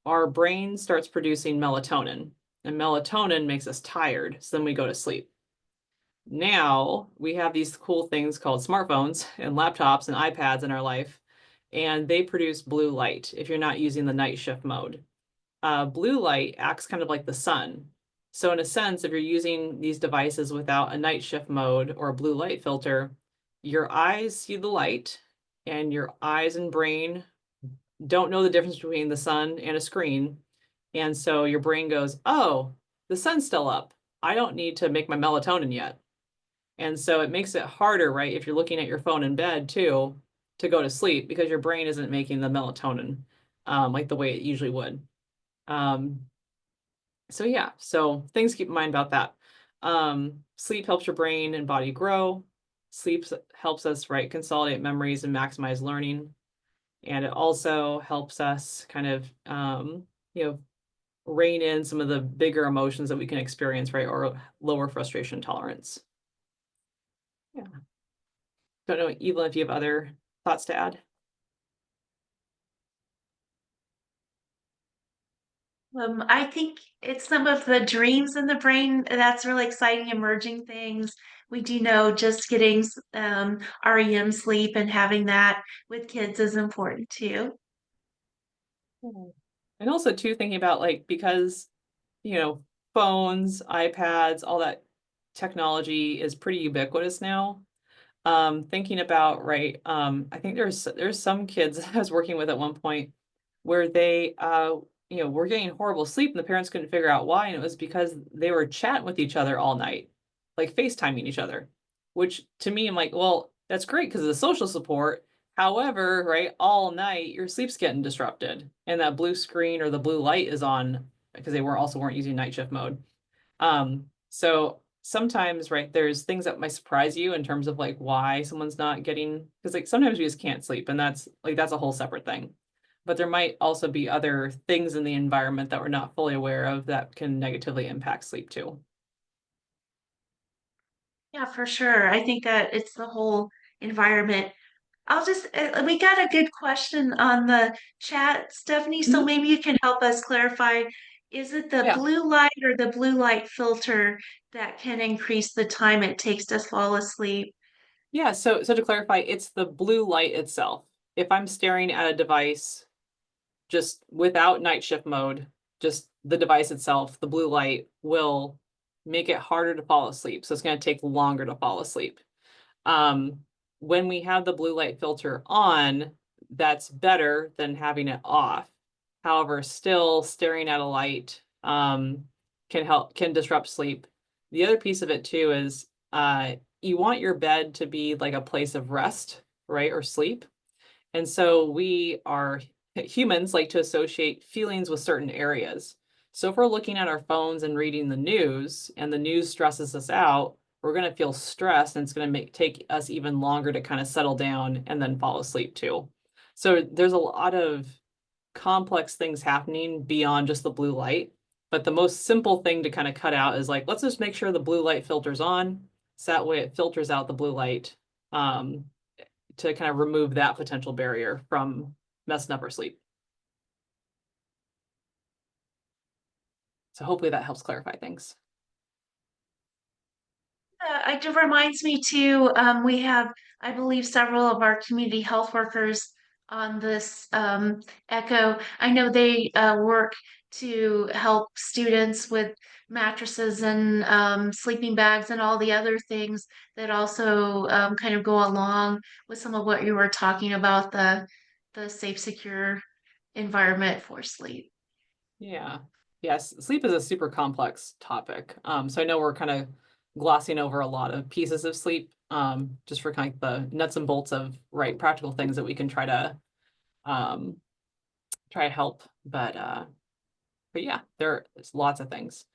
B: our brain starts producing melatonin, and melatonin makes us tired, so then we go to sleep. Now we have these cool things called smartphones and laptops and iPads in our life, and they produce blue light if you're not using the night shift mode. Blue light acts kind of like the sun. So in a sense, if you're using these devices without a night shift mode or a blue light filter, your eyes see the light, and your eyes and brain don't know the difference between the sun and a screen. And so your brain goes, oh, the sun's still up. I don't need to make my melatonin yet. And so it makes it harder, right? If you're looking at your phone in bed too, to go to sleep because your brain isn't making the melatonin like the way it usually would. So yeah, so things to keep in mind about that. Sleep helps your brain and body grow. Sleep helps us, right, consolidate memories and maximize learning. And it also helps us kind of, rein in some of the bigger emotions that we can experience, right, or lower frustration tolerance. Yeah. Don't know, Evelyn, if you have other thoughts to add.
C: I think it's some of the dreams in the brain that's really exciting, emerging things. We do know just getting REM sleep and having that with kids is important too.
B: And also too, thinking about like, because, phones, iPads, all that technology is pretty ubiquitous now. Thinking about, right, I think there's some kids I was working with at one point where they, were getting horrible sleep and the parents couldn't figure out why. And it was because they were chatting with each other all night, like FaceTiming each other, which to me, I'm like, well, that's great because of the social support. However, right, all night your sleep's getting disrupted and that blue screen or the blue light is on because they weren't using night shift mode. So sometimes, right, there's things that might surprise you in terms of like why someone's not getting, because like sometimes we just can't sleep, and that's a whole separate thing. But there might also be other things in the environment that we're not fully aware of that can negatively impact sleep too.
C: Yeah, for sure. I think that it's the whole environment. We got a good question on the chat, Stephanie, so
B: Mhm.
C: maybe you can help us clarify. Is it the
B: Yeah.
C: blue light or the blue light filter that can increase the time it takes to fall asleep?
B: Yeah, so to clarify, it's the blue light itself. If I'm staring at a device just without night shift mode, just the device itself, the blue light will make it harder to fall asleep. So it's going to take longer to fall asleep. Um, when we have the blue light filter on, that's better than having it off. However, still staring at a light can disrupt sleep. The other piece of it too is you want your bed to be like a place of rest, right, or sleep. And so humans like to associate feelings with certain areas. So if we're looking at our phones and reading the news and the news stresses us out, we're going to feel stressed, and it's going to take us even longer to kind of settle down and then fall asleep too. So there's a lot of complex things happening beyond just the blue light. But the most simple thing to kind of cut out is like, let's just make sure the blue light filters on. So that way it filters out the blue light to kind of remove that potential barrier from messing up our sleep. So hopefully that helps clarify things.
C: It reminds me too, we have, I believe, several of our community health workers on this ECHO. I know they work to help students with mattresses and sleeping bags and all the other things that also kind of go along with some of what you were talking about, the safe, secure environment for sleep.
B: Yeah. Yes, sleep is a super complex topic. So I know we're kind of glossing over a lot of pieces of sleep, just for kind of the nuts and bolts of practical things that we can try to help. But yeah, there's lots of things.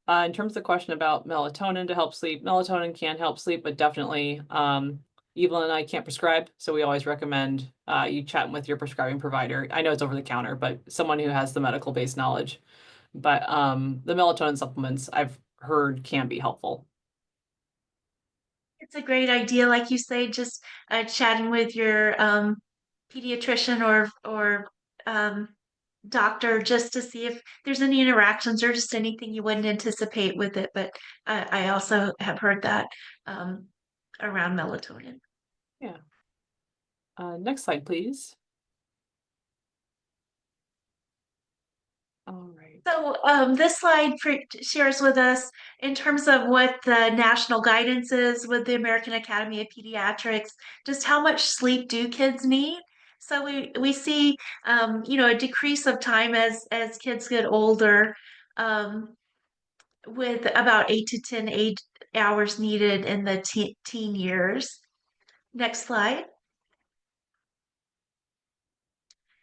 B: In terms of the question about melatonin to help sleep, melatonin can help sleep, but definitely Evelyn and I can't prescribe, so we always recommend you chatting with your prescribing provider. I know it's over the counter, but someone who has the medical based knowledge. But the melatonin supplements I've heard can be helpful.
C: It's a great idea, like you say, just chatting with your pediatrician or doctor just to see if there's any interactions or just anything you wouldn't anticipate with it. But I also have heard that around melatonin.
B: Yeah. Next slide, please. All right.
C: So this slide shares with us in terms of what the national guidance is with the American Academy of Pediatrics, just how much sleep do kids need? So we see a decrease of time as kids get older, with about 8 to 10 hours needed in the teen years. Next slide.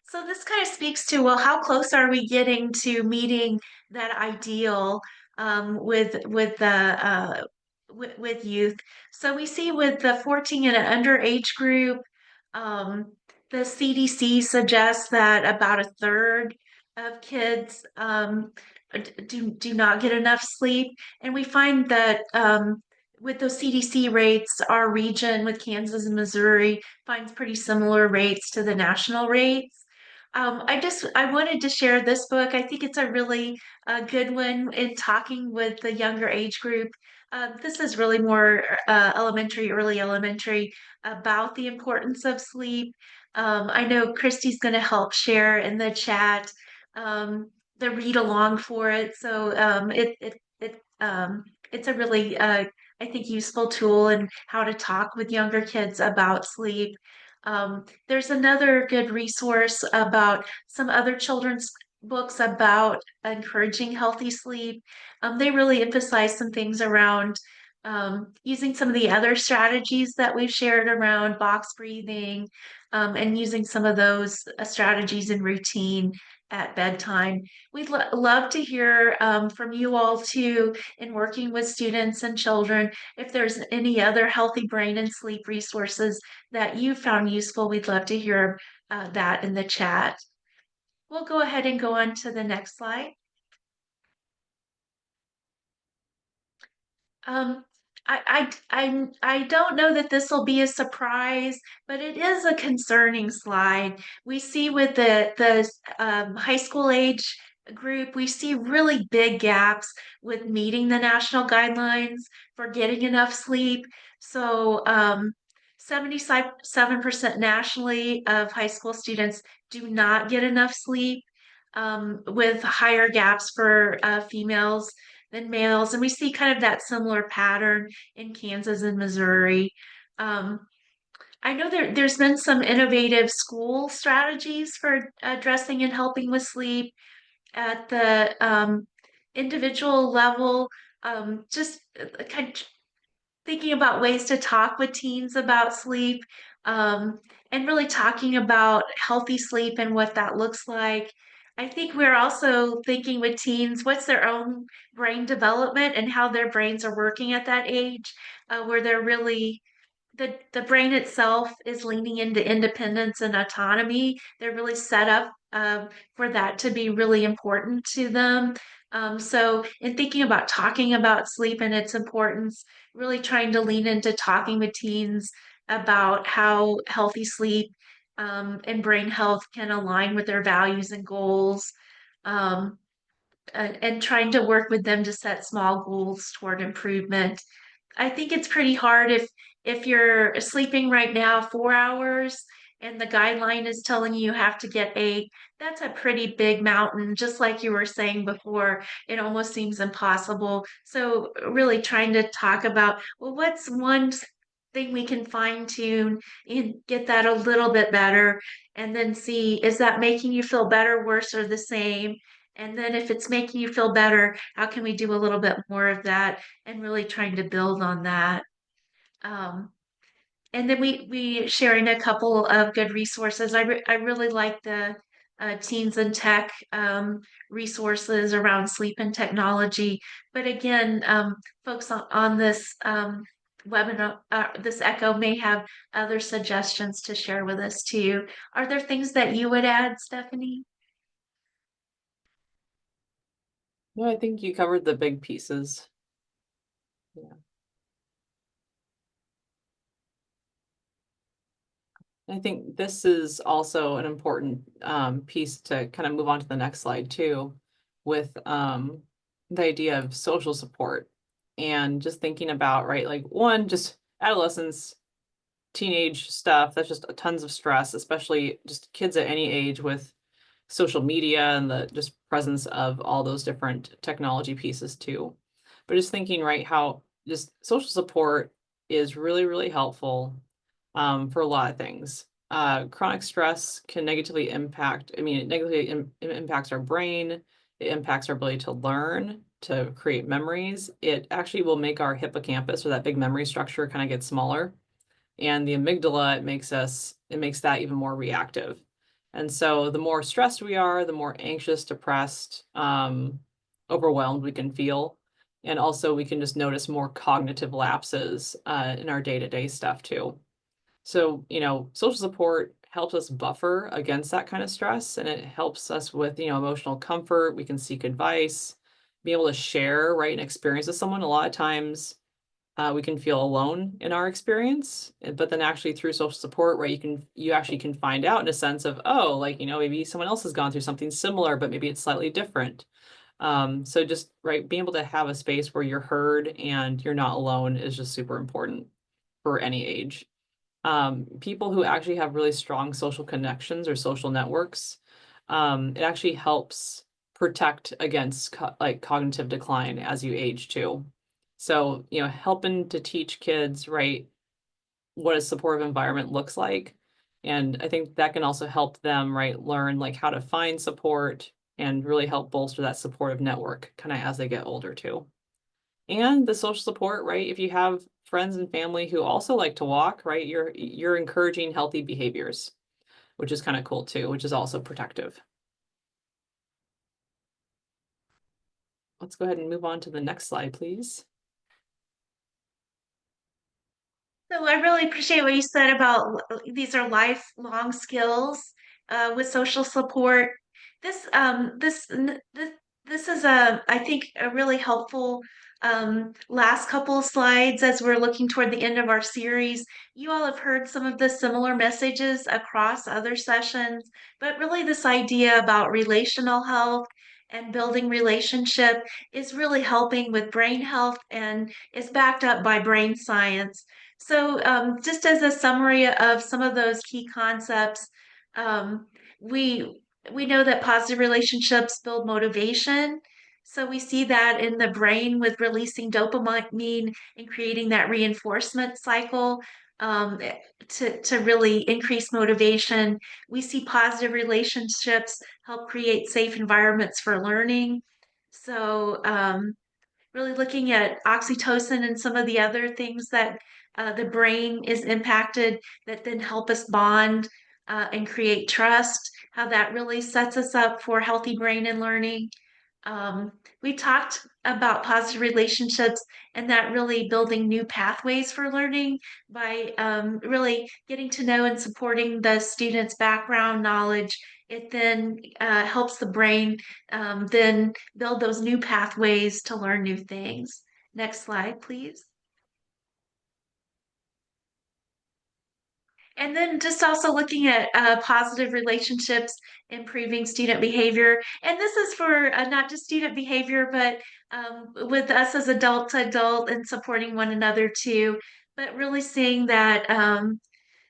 C: So this kind of speaks to, well, how close are we getting to meeting that ideal with youth? So we see with the 14 and under age group, um, the CDC suggests that about a third of kids do not get enough sleep, and we find that with those CDC rates, our region with Kansas and Missouri finds pretty similar rates to the national rates. I wanted to share this book. I think it's a really good one in talking with the younger age group. This is really more early elementary, about the importance of sleep. I know Christy's going to help share in the chat the read along for it. So it's a really I think useful tool in how to talk with younger kids about sleep. There's another good resource about some other children's books about encouraging healthy sleep. They really emphasize some things around using some of the other strategies that we've shared around box breathing, and using some of those strategies in routine at bedtime. We'd love to hear from you all too in working with students and children. If there's any other healthy brain and sleep resources that you found useful, we'd love to hear that in the chat. We'll go ahead and go on to the next slide. Um, I don't know that this will be a surprise, but it is a concerning slide. We see with the high school age group, we see really big gaps with meeting the national guidelines for getting enough sleep. So 77% nationally of high school students do not get enough sleep, with higher gaps for females than males. And we see kind of that similar pattern in Kansas and Missouri. I know there's been some innovative school strategies for addressing and helping with sleep at the individual level. Just kind of thinking about ways to talk with teens about sleep, and really talking about healthy sleep and what that looks like. I think we're also thinking with teens, what's their own brain development and how their brains are working at that age, where they're really the brain itself is leaning into independence and autonomy. They're really set up for that to be really important to them. So, in thinking about talking about sleep and its importance, really trying to lean into talking with teens about how healthy sleep and brain health can align with their values and goals. Um, and trying to work with them to set small goals toward improvement. I think it's pretty hard if you're sleeping right now 4 hours and the guideline is telling you have to get 8. That's a pretty big mountain. Just like you were saying before, it almost seems impossible. So really trying to talk about, well, what's one thing we can fine tune and get that a little bit better, and then see, is that making you feel better, worse, or the same? And then if it's making you feel better, how can we do a little bit more of that, and really trying to build on that. Um, and then we sharing a couple of good resources. I really like the teens and tech resources around sleep and technology. But again, folks on this webinar, this Echo may have other suggestions to share with us too. Are there things that you would add, Stephanie?
B: No, I think you covered the big pieces. Yeah. I think this is also an important piece to kind of move on to the next slide too, with the idea of social support and just thinking about, right, like one, just adolescence, teenage stuff, that's just tons of stress, especially just kids at any age with social media and the just presence of all those different technology pieces too. But just thinking, right, how just social support is really, really helpful for a lot of things. Chronic stress can negatively impact, I mean, it negatively impacts our brain. It impacts our ability to learn, to create memories. It actually will make our hippocampus, or that big memory structure, kind of get smaller. And the amygdala, it makes that even more reactive. And so the more stressed we are, the more anxious, depressed, overwhelmed we can feel. And also we can just notice more cognitive lapses in our day-to-day stuff too. So, social support helps us buffer against that kind of stress, and it helps us with, emotional comfort. We can seek advice, be able to share, right, an experience with someone. A lot of times we can feel alone in our experience, but then actually through social support, right, you actually can find out in a sense of, oh, like, maybe someone else has gone through something similar, but maybe it's slightly different. So just, right, being able to have a space where you're heard and you're not alone is just super important for any age. People who actually have really strong social connections or social networks, it actually helps protect against cognitive decline as you age too. So, helping to teach kids, right, what a supportive environment looks like. And I think that can also help them, right, learn like how to find support and really help bolster that supportive network kind of as they get older too. And the social support, right? If you have friends and family who also like to walk, right? You're encouraging healthy behaviors, which is kind of cool too, which is also protective. Let's go ahead and move on to the next slide, please.
C: So I really appreciate what you said about these are lifelong skills with social support. This this is I think a really helpful last couple of slides as we're looking toward the end of our series. You all have heard some of the similar messages across other sessions, but really this idea about relational health and building relationship is really helping with brain health and is backed up by brain science. So, just as a summary of some of those key concepts, um, we we know that positive relationships build motivation. So we see that in the brain with releasing dopamine and creating that reinforcement cycle to really increase motivation. We see positive relationships help create safe environments for learning. So really looking at oxytocin and some of the other things that the brain is impacted that then help us bond and create trust. how that really sets us up for healthy brain and learning. We talked about positive relationships and that really building new pathways for learning by really getting to know and supporting the student's background knowledge. It then helps the brain then build those new pathways to learn new things. Next slide, please. And then just also looking at positive relationships, improving student behavior. And this is for not just student behavior, but with us as adult to adult and supporting one another too. But really seeing that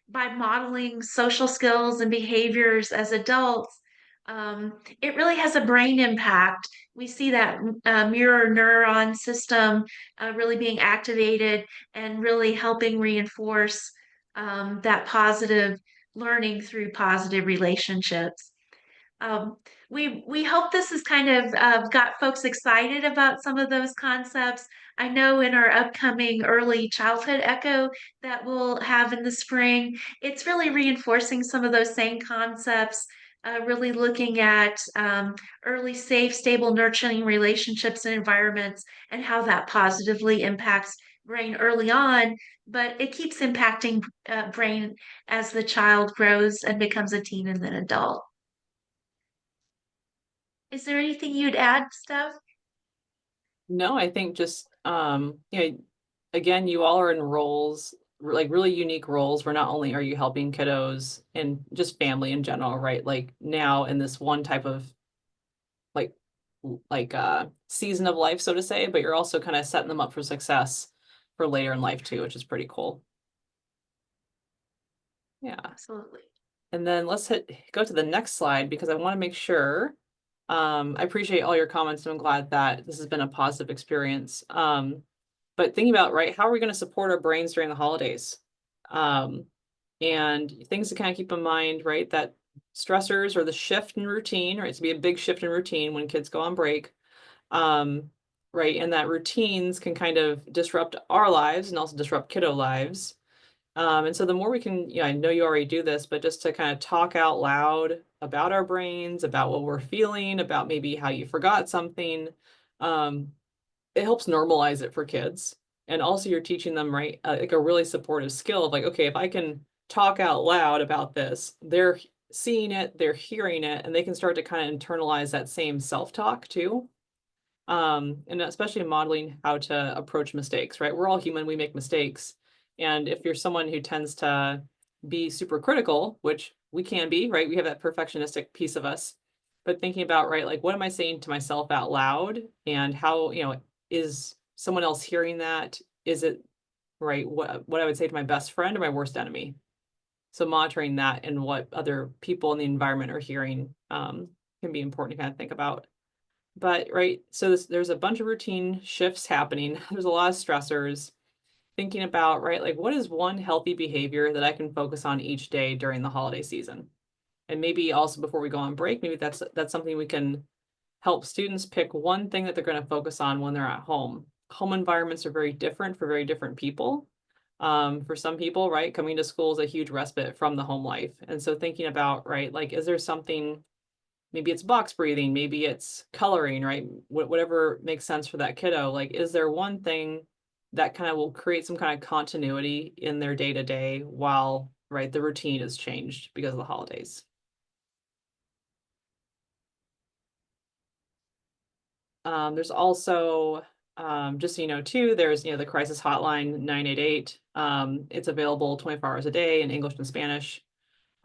C: by modeling social skills and behaviors as adults, it really has a brain impact. We see that mirror neuron system really being activated and really helping reinforce that positive learning through positive relationships. Um, we hope this has kind of got folks excited about some of those concepts. I know in our upcoming early childhood echo that we'll have in the spring, it's really reinforcing some of those same concepts, really looking at early, safe, stable, nurturing relationships and environments and how that positively impacts brain early on, but it keeps impacting brain as the child grows and becomes a teen and then adult. Is there anything you'd add, Steph?
B: No, I think just, again, you all are in roles, like really unique roles where not only are you helping kiddos and just family in general, right? Like now in this one type of like, season of life, so to say, but you're also kind of setting them up for success for later in life too, which is pretty cool. Yeah.
C: Absolutely.
B: And then let's go to the next slide because I want to make sure. I appreciate all your comments and I'm glad that this has been a positive experience. But thinking about, right, how are we going to support our brains during the holidays? And things to kind of keep in mind, right, that stressors or the shift in routine, right, it's to be a big shift in routine when kids go on break. Right, and that routines can kind of disrupt our lives and also disrupt kiddo lives. And so the more we can, I know you already do this, but just to kind of talk out loud about our brains, about what we're feeling, about maybe how you forgot something, it helps normalize it for kids. And also you're teaching them, right, like a really supportive skill of like, okay, if I can talk out loud about this, they're seeing it, they're hearing it, and they can start to kind of internalize that same self-talk too. And especially modeling how to approach mistakes, right? We're all human, we make mistakes. And if you're someone who tends to be super critical, which we can be, right? We have that perfectionistic piece of us, but thinking about, right, like what am I saying to myself out loud and how, is someone else hearing that? Is it right? What I would say to my best friend or my worst enemy? So monitoring that and what other people in the environment are hearing can be important to kind of think about. But right, so there's a bunch of routine shifts happening. There's a lot of stressors. Thinking about, right, like what is one healthy behavior that I can focus on each day during the holiday season? And maybe also before we go on break, maybe that's something we can help students pick one thing that they're going to focus on when they're at home. Home environments are very different for very different people. For some people, right, coming to school is a huge respite from the home life. And so thinking about, right, like, is there something, maybe it's box breathing, maybe it's coloring, right? Whatever makes sense for that kiddo. Like, is there one thing that kind of will create some kind of continuity in their day to day while, right, the routine is changed because of the holidays? There's also, just so you know, too, there's, the crisis hotline 988. It's available 24 hours a day in English and Spanish.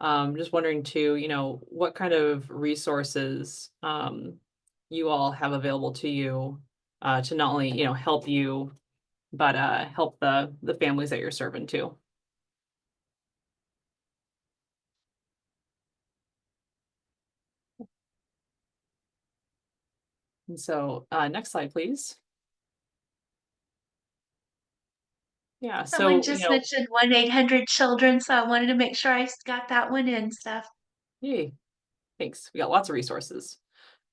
B: Just wondering too, what kind of resources you all have available to you to not only, help you, but help the families that you're serving too. And so next slide, please. Yeah,
C: Someone
B: so,
C: just mentioned 1-800-CHILDREN, so I wanted to make sure I got that one in, Steph.
B: yay, thanks. We got lots of resources.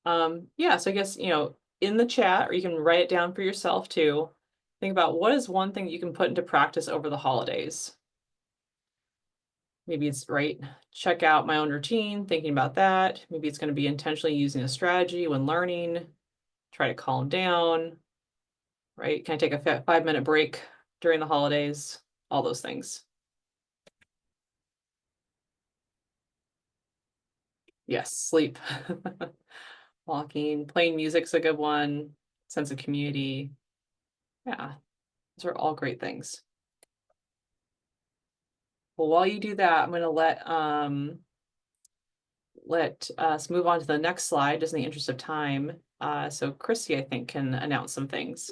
B: Yeah, so I guess, in the chat, or you can write it down for yourself too. Think about what is one thing that you can put into practice over the holidays. Maybe it's right, check out my own routine, thinking about that. Maybe it's going to be intentionally using a strategy when learning, try to calm down, right? Can I take a 5-minute break during the holidays? All those things. Yes, sleep. Walking, playing music's a good one. Sense of community. Yeah, those are all great things. Well, while you do that, I'm going to let us move on to the next slide, just in the interest of time. So Christy, I think, can announce some things.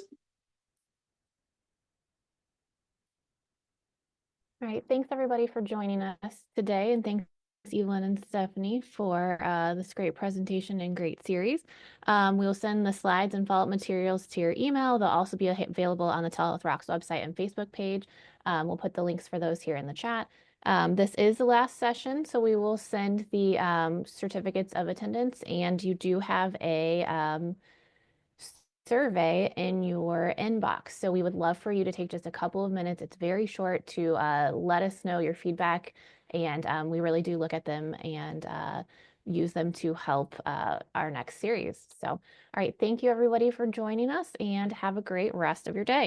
A: All right, thanks everybody for joining us today, and thanks Evelyn and Stephanie for this great presentation and great series. We'll send the slides and follow-up materials to your email. They'll also be available on the Telehealth Rocks website and Facebook page. We'll put the links for those here in the chat. This is the last session, so we will send the certificates of attendance, and you do have a survey in your inbox. So we would love for you to take just a couple of minutes. It's very short to let us know your feedback. And we really do look at them and use them to help our next series. So, all right, thank you everybody for joining us and have a great rest of your day.